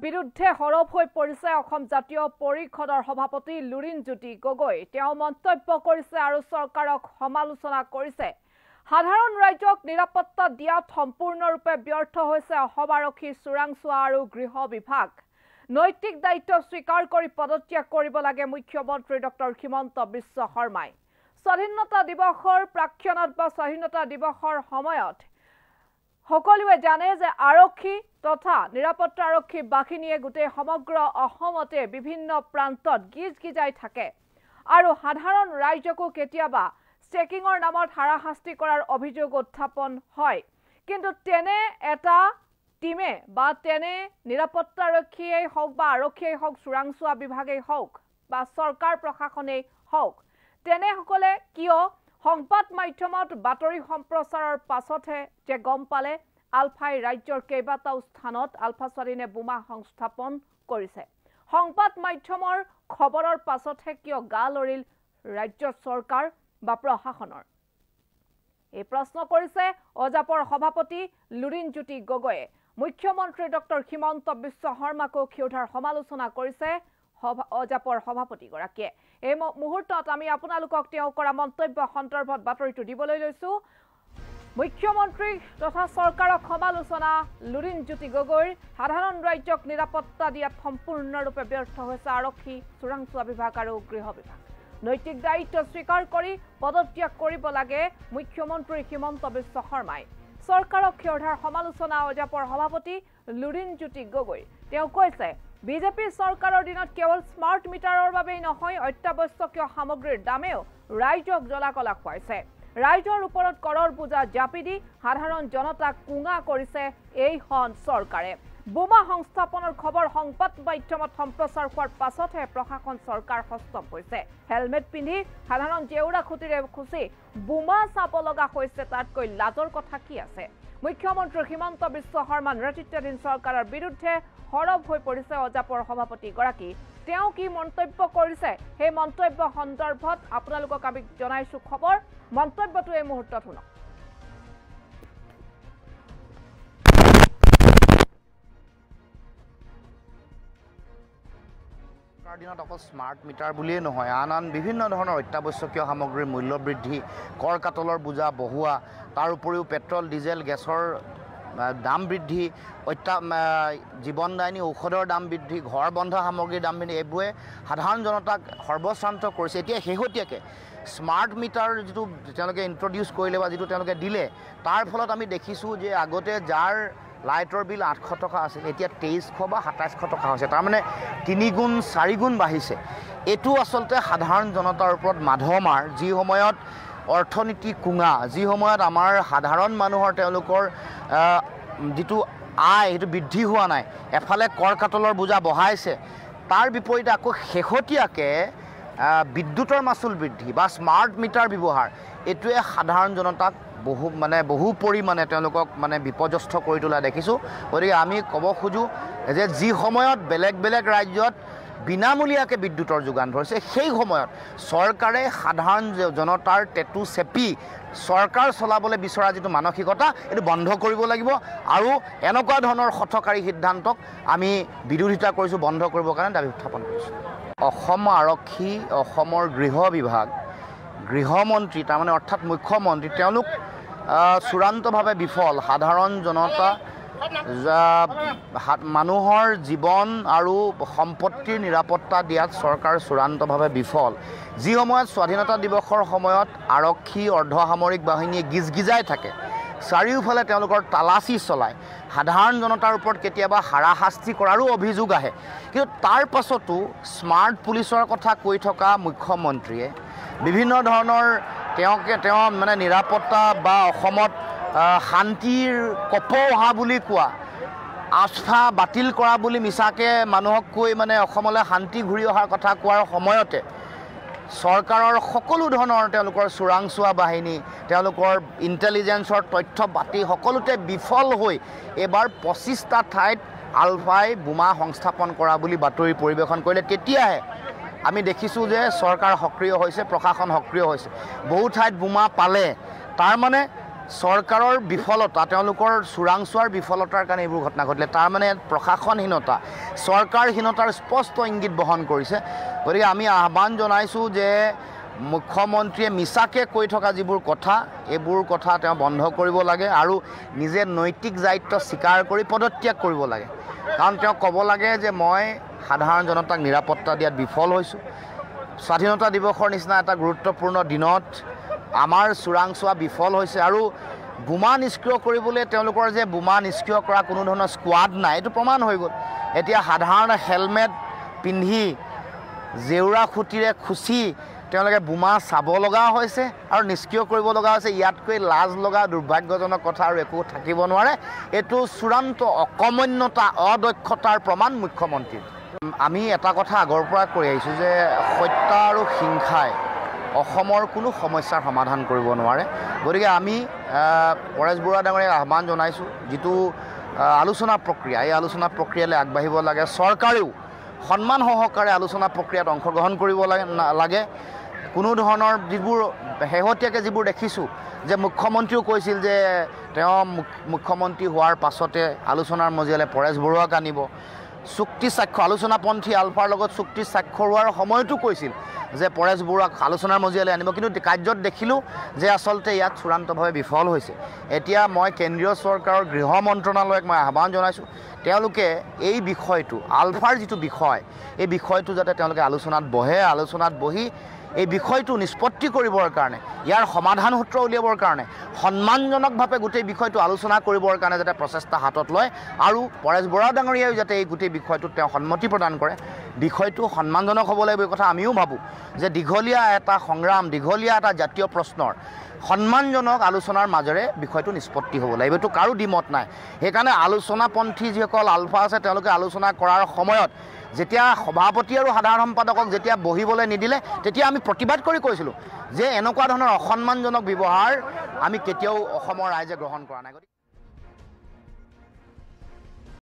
বিৰুদ্ধে হৰপ হৈ পৰিছে অসম জাতীয় পৰিষদৰ সভাপতি লুৰিণজ্যোতি গগৈ। তেওঁ মন্তব্য কৰিছে আৰু চৰকাৰক সমালোচনা কৰিছে। সাধাৰণ ৰাইজক নিৰাপত্তা দিয়াত সম্পূৰ্ণৰূপে ব্যৰ্থ হৈছে অসম আৰক্ষীৰ চোৰাংচোৱা আৰু গৃহ বিভাগ। নৈতিক দায়িত্ব স্বীকাৰ কৰি পদত্যাগ কৰিব লাগে মুখ্যমন্ত্ৰী ডক্টৰ হিমন্ত বিশ্ব শৰ্মাই। স্বাধীনতা দিৱসৰ প্ৰাক্ষণত বা স্বাধীনতা দিৱসৰ সময়ত সকলোৱে জানে যে আৰক্ষী তথা নিৰাপত্তা আৰক্ষী বাহিনীয়ে গোটেই সমগ্ৰ অসমতে বিভিন্ন প্ৰান্তত গিজগিজাই থাকে আৰু সাধাৰণ ৰাইজকো কেতিয়াবা চেকিংৰ নামত হাৰাশাস্তি কৰাৰ অভিযোগ উত্থাপন হয়। কিন্তু তেনে এটা টিমে বা তেনে নিৰাপত্তা আৰক্ষীয়েই হওক বা আৰক্ষীয়েই হওক, চোৰাংচোৱা বিভাগেই হওক বা চৰকাৰ প্ৰশাসনেই হওক, তেনেসকলে কিয় সংবাদ মাধ্যমত বাতৰি সম্প্ৰচাৰৰ পাছতহে যে গম পালে আলফাই ৰাজ্যৰ কেইবাটাও স্থানত আলফা স্বাধীনে বোমা সংস্থাপন কৰিছে। সংবাদ মাধ্যমৰ খবৰৰ পাছতহে কিয় গা লৰিল ৰাজ্য চৰকাৰ বা প্ৰশাসনৰ? এই প্ৰশ্ন কৰিছে অজাপৰ সভাপতি লুৰিণজ্যোতি গগৈয়ে। মুখ্যমন্ত্ৰী ডক্টৰ হিমন্ত বিশ্ব শৰ্মাকো ক্ষুধাৰ সমালোচনা কৰিছে অজাপৰ সভাপতিগৰাকীয়ে। এই মুহূৰ্তত আমি আপোনালোকক তেওঁ কৰা মন্তব্য সন্দৰ্ভত বাতৰিটো দিবলৈ লৈছো। মুখ্যমন্ত্ৰী তথা চৰকাৰক সমালোচনা লুৰিণজ্যোতি গগৈৰ। সাধাৰণ ৰাজ্যক নিৰাপত্তা দিয়াত সম্পূৰ্ণৰূপে ব্যৰ্থ হৈছে আৰক্ষী, চোৰাংচোৱা বিভাগ আৰু গৃহ বিভাগ। নৈতিক দায়িত্ব স্বীকাৰ কৰি পদত্যাগ কৰিব লাগে মুখ্যমন্ত্ৰী হিমন্ত বিশ্ব শৰ্মাই। চৰকাৰক ক্ষুধাৰ সমালোচনা অজাপৰ সভাপতি লুৰিণজ্যোতি গগৈ। তেওঁ কৈছে বিজেপি চৰকাৰৰ দিনত কেৱল স্মাৰ্ট মিটাৰৰ বাবেই নহয়, অত্যাৱশ্যকীয় সামগ্ৰীৰ দামেও ৰাইজক জ্বলা-কলা খুৱাইছে। ৰাইজৰ ওপৰত কৰৰ বোজা জাপি দি সাধাৰণ জনতাক কুঙা কৰিছে এইখন চৰকাৰে। বোমা সংস্থাপনৰ খবৰ সংবাদ মাধ্যমত সম্প্ৰচাৰ হোৱাৰ পাছতহে প্ৰশাসন চৰকাৰ হস্তপ হৈছে। হেলমেট পিন্ধি সাধাৰণ জেউৰা খুঁটিৰে খুচি বোমা চাব লগা হৈছে, তাতকৈ লাজৰ কথা কি আছে? মুখ্যমন্ত্ৰী হিমন্ত বিশ্ব শৰ্মা নেতৃত্বাধীন চৰকাৰৰ বিৰুদ্ধে হৰপ হৈ পৰিছে অজাপৰ সভাপতিগৰাকী। তেওঁ কি মন্তব্য কৰিছে সেই মন্তব্য সন্দৰ্ভত আপোনালোকক আমি জনাইছো খবৰ। মন্তব্যটো এই মুহূৰ্তত শুনক। দিনত অকল স্মাৰ্ট মিটাৰ বুলিয়েই নহয়, আন বিভিন্ন ধৰণৰ অত্যাৱশ্যকীয় সামগ্ৰীৰ মূল্য বৃদ্ধি, কৰ কাটলৰ বোজা বঢ়োৱা, তাৰ উপৰিও পেট্ৰল, ডিজেল, গেছৰ দাম বৃদ্ধি, জীৱনদায়িনী ঔষধৰ দাম বৃদ্ধি, ঘৰ বন্ধা সামগ্ৰীৰ দাম বৃদ্ধি, এইবোৰে সাধাৰণ জনতাক সৰ্বশ্ৰান্ত কৰিছে। এতিয়া শেহতীয়াকৈ স্মাৰ্ট মিটাৰ যিটো তেওঁলোকে ইণ্ট্ৰডিউচ কৰিলে বা যিটো তেওঁলোকে দিলে, তাৰ ফলত আমি দেখিছোঁ যে আগতে যাৰ লাইটৰ বিল 800 টকা আছিল, এতিয়া 2300 বা 2700 টকা হৈছে। তাৰমানে 3 গুণ 4 গুণ বাঢ়িছে। এইটো আচলতে সাধাৰণ জনতাৰ ওপৰত মাধমাৰ, যি সময়ত অৰ্থনীতি কুঙা, যি সময়ত আমাৰ সাধাৰণ মানুহৰ তেওঁলোকৰ যিটো আয় সেইটো বৃদ্ধি হোৱা নাই, এফালে কৰ কাটলৰ বোজা বঢ়াইছে, তাৰ বিপৰীতে আকৌ শেহতীয়াকৈ বিদ্যুতৰ মাচুল বৃদ্ধি বা স্মাৰ্ট মিটাৰ ব্যৱহাৰ, এইটোৱে সাধাৰণ জনতাক বহু পৰিমাণে তেওঁলোকক বিপৰ্যস্ত কৰি তোলা দেখিছোঁ। গতিকে আমি ক'ব খোজোঁ যে যি সময়ত বেলেগ বেলেগ ৰাজ্যত বিনামূলীয়াকৈ বিদ্যুতৰ যোগান ধৰিছে, সেই সময়ত চৰকাৰে সাধাৰণ জনতাৰ টেটু চেপি চৰকাৰ চলাবলৈ বিচৰা যিটো মানসিকতা, এইটো বন্ধ কৰিব লাগিব আৰু এনেকুৱা ধৰণৰ হঠকাৰী সিদ্ধান্তক আমি বিৰোধিতা কৰিছোঁ, বন্ধ কৰিবৰ কাৰণে দাবী উত্থাপন কৰিছোঁ। অসম আৰক্ষী, অসমৰ গৃহ বিভাগ, গৃহমন্ত্ৰী তাৰমানে অৰ্থাৎ মুখ্যমন্ত্ৰী, তেওঁলোক চূড়ান্তভাৱে বিফল। সাধাৰণ জনতা, মানুহৰ জীৱন আৰু সম্পত্তিৰ নিৰাপত্তা দিয়াত চৰকাৰ চূড়ান্তভাৱে বিফল। যি সময়ত স্বাধীনতা দিৱসৰ সময়ত আৰক্ষী, অৰ্ধসামৰিক বাহিনীয়ে গিজগিজাই থাকে, চাৰিওফালে তেওঁলোকৰ তালাচী চলায়, সাধাৰণ জনতাৰ ওপৰত কেতিয়াবা হাৰাশাস্তি কৰাৰো অভিযোগ আহে, কিন্তু তাৰ পাছতো স্মাৰ্ট পুলিচৰ কথা কৈ থকা মুখ্যমন্ত্ৰীয়ে বিভিন্ন ধৰণৰ তেওঁ নিৰাপত্তা বা অসমত শান্তিৰ কপৌ অহা বুলি কোৱা, আস্থা বাতিল কৰা বুলি মিছাকৈ মানুহক কৈ অসমলৈ শান্তি ঘূৰি অহাৰ কথা কোৱাৰ সময়তে চৰকাৰৰ সকলো ধৰণৰ তেওঁলোকৰ চোৰাংচোৱা বাহিনী, তেওঁলোকৰ ইণ্টেলিজেন্সৰ তথ্য পাতি সকলোতে বিফল হৈ এইবাৰ 25টা ঠাইত আলফাই বোমা সংস্থাপন কৰা বুলি বাতৰি পৰিৱেশন কৰিলে। তেতিয়াহে আমি দেখিছোঁ যে চৰকাৰ সক্ৰিয় হৈছে, প্ৰশাসন সক্ৰিয় হৈছে। বহু ঠাইত বোমা পালে, তাৰমানে চৰকাৰৰ বিফলতা তেওঁলোকৰ চোৰাংচোৱাৰ বিফলতাৰ কাৰণে এইবোৰ ঘটনা ঘটিলে তাৰ মানে প্ৰশাসনহীনতা চৰকাৰহীনতাৰ স্পষ্ট ইংগিত বহন কৰিছে গতিকে আমি আহ্বান জনাইছোঁ যে মুখ্যমন্ত্ৰীয়ে মিছাকে কৈ থকা যিবোৰ কথা এইবোৰ কথা তেওঁ বন্ধ কৰিব লাগে আৰু নিজে নৈতিক দায়িত্ব স্বীকাৰ কৰি পদত্যাগ কৰিব লাগে কাৰণ তেওঁ ক'ব লাগে যে মই সাধাৰণ জনতাক নিৰাপত্তা দিয়াত বিফল হৈছোঁ স্বাধীনতা দিৱসৰ নিচিনা এটা গুৰুত্বপূৰ্ণ দিনত আমাৰ চোৰাংচোৱা বিফল হৈছে আৰু বোমা নিষ্ক্ৰিয় কৰিবলৈ তেওঁলোকৰ যে বোমা নিষ্ক্ৰিয় কৰা কোনো ধৰণৰ স্কোৱাড নাই এইটো প্ৰমাণ হৈ গ'ল এতিয়া সাধাৰণ হেলমেট পিন্ধি জেউৰা খুঁটিৰে খুচি তেওঁলোকে বোমা চাব লগা হৈছে আৰু নিষ্ক্ৰিয় কৰিব লগা হৈছে ইয়াতকৈ লাজ লগা দুৰ্ভাগ্যজনক কথা আৰু একো থাকিব নোৱাৰে এইটো চূড়ান্ত অকমন্যতা অদক্ষতাৰ প্ৰমাণ মুখ্যমন্ত্ৰীৰ আমি এটা কথা আগৰ পৰা কৈ আহিছোঁ যে হত্যা আৰু হিংসাই অসমৰ কোনো সমস্যাৰ সমাধান কৰিব নোৱাৰে গতিকে আমি পৰেশ বৰুৱা ডাঙৰীয়াক আহ্বান জনাইছোঁ যিটো আলোচনা প্ৰক্ৰিয়া এই আলোচনা প্ৰক্ৰিয়ালৈ আগবাঢ়িব লাগে চৰকাৰেও সন্মান সহকাৰে আলোচনা প্ৰক্ৰিয়াত অংশগ্ৰহণ কৰিব লাগে কোনো ধৰণৰ যিবোৰ শেহতীয়াকৈ যিবোৰ দেখিছোঁ যে মুখ্যমন্ত্ৰীও কৈছিল যে তেওঁ মুখ্যমন্ত্ৰী হোৱাৰ পাছতে আলোচনাৰ মজিয়ালৈ পৰেশ বৰুৱাক আনিব চুক্তি স্বাক্ষৰ আলোচনাপন্থী আলফাৰ লগত চুক্তি স্বাক্ষৰোৱাৰ সময়তো কৈছিল যে পৰেশ বৰুৱাক আলোচনাৰ মজিয়ালৈ আনিব কিন্তু কাৰ্যত দেখিলোঁ যে আচলতে ইয়াত চূড়ান্তভাৱে বিফল হৈছে এতিয়া মই কেন্দ্ৰীয় চৰকাৰৰ গৃহ মন্ত্ৰণালয়ক মই আহ্বান জনাইছোঁ তেওঁলোকে এই বিষয়টো আলফাৰ যিটো বিষয় এই বিষয়টো যাতে তেওঁলোকে আলোচনাত বহি এই বিষয়টো নিষ্পত্তি কৰিবৰ কাৰণে ইয়াৰ সমাধান সূত্ৰ উলিয়াবৰ কাৰণে সন্মানজনকভাৱে গোটেই বিষয়টো আলোচনা কৰিবৰ কাৰণে যাতে প্ৰচেষ্টা হাতত লয় আৰু পৰেশ বৰুৱা ডাঙৰীয়াই যাতে এই গোটেই বিষয়টোত তেওঁ সন্মতি প্ৰদান কৰে বিষয়টো সন্মানজনক হ'ব লাগিব এই কথা আমিও ভাবোঁ যে দীঘলীয়া এটা সংগ্ৰাম দীঘলীয়া এটা জাতীয় প্ৰশ্নৰ সন্মানজনক আলোচনাৰ মাজেৰে বিষয়টো নিষ্পত্তি হ'ব লাগিব এইটো কাৰো দ্বিমত নাই সেইকাৰণে আলোচনাপন্থী যিসকল আলফা আছে তেওঁলোকে আলোচনা কৰাৰ সময়ত যেতিয়া সভাপতি আৰু সাধাৰণ সম্পাদকক যেতিয়া বহিবলৈ নিদিলে তেতিয়া আমি প্ৰতিবাদ কৰি কৈছিলোঁ যে এনেকুৱা ধৰণৰ অসন্মানজনক ব্যৱহাৰ আমি কেতিয়াও অসমৰ ৰাইজে গ্ৰহণ কৰা নাই